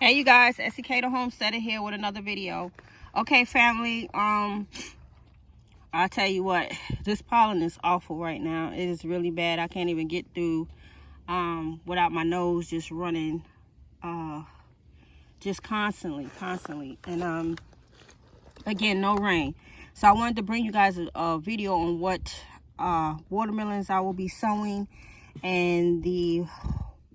Hey you guys, Esikhomesteddah here with another video. Okay family, I'll tell you what, this pollen is awful right now. It is really bad. I can't even get through without my nose just running just constantly. And again, no rain. So I wanted to bring you guys a video on what watermelons I will be sowing and the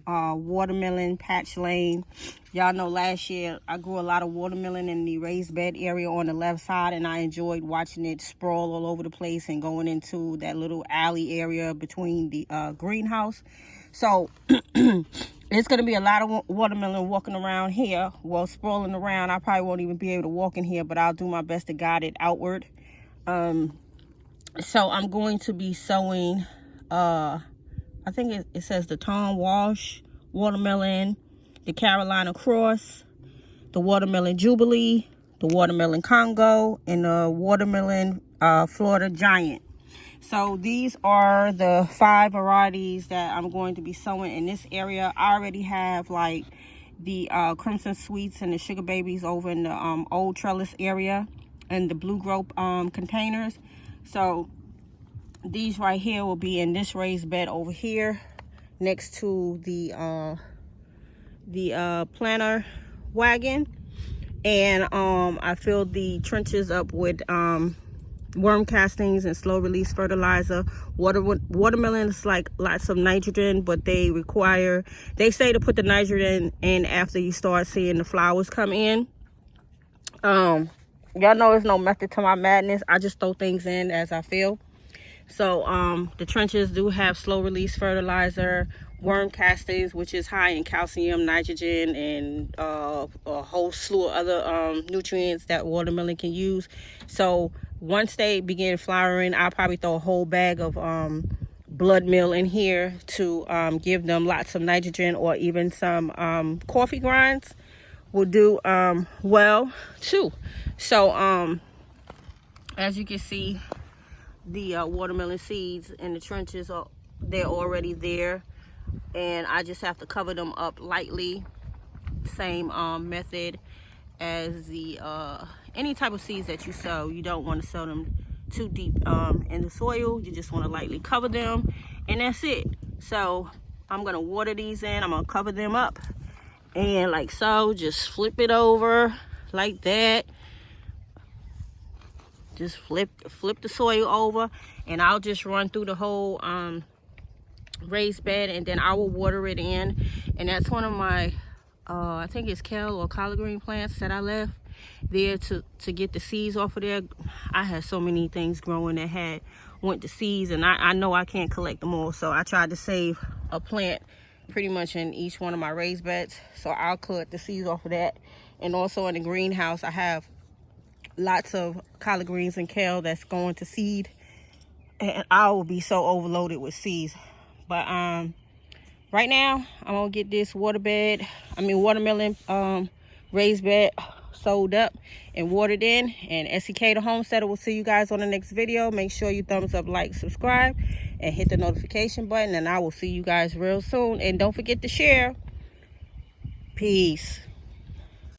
watermelon patch lane. Y'all know last year I grew a lot of watermelon in the raised bed area on the left side, and I enjoyed watching it sprawl all over the place and going into that little alley area between the greenhouse. So it's going to be a lot of watermelon walking around here, well, sprawling around. I probably won't even be able to walk in here, but I'll do my best to guide it outward. So I'm going to be sowing I think it says the Tom Walsh watermelon, the Carolina Cross, the watermelon Jubilee, the watermelon Congo, and the watermelon FloridaGiant. So these are the 5 varieties that I'm going to be sowing in this area. I already have like the Crimson Sweets and the Sugar Babies over in the old trellis area and the Blue Grope containers. So these right here will be in this raised bed over here next to the planter wagon. And I filled the trenches up with worm castings and slow release fertilizer. Watermelon is like lots of nitrogen, but they say to put the nitrogen in after you start seeing the flowers come in. Y'all know there's no method to my madness. I just throw things in as I feel. So the trenches do have slow release fertilizer, worm castings, which is high in calcium, nitrogen, and a whole slew of other nutrients that watermelon can use. So once they begin flowering, I'll probably throw a whole bag of Bloodmeal in here to give them lots of nitrogen, or even some coffee grinds will do well too. So as you can see, the watermelon seeds in the trenches they're already there, and I just have to cover them up lightly. Same method as the any type of seeds that you sow. You don't want to sow them too deep in the soil. You just want to lightly cover them, and that's it. So I'm gonna water these in. I'm gonna cover them up, and like so, just flip it over like that. Just flip the soil over, and I'll just run through the whole raised bed, and then I will water it in. And that's one of my I think it's kale or collard green plants that I left there to get the seeds off of there. I had so many things growing that went to seeds, and I know I can't collect them all, so I tried to save a plant pretty much in each one of my raised beds. So I'll collect the seeds off of that. And also in the greenhouse, I have lots of collard greens and kale that's going to seed, and I will be so overloaded with seeds. But right now I'm gonna get this watermelon raised bed sowed up and watered in. And Esikhomesteddah will see you guys on the next video. Make sure you thumbs up, like, subscribe, and hit the notification button, and I will see you guys real soon. And don't forget to share. Peace.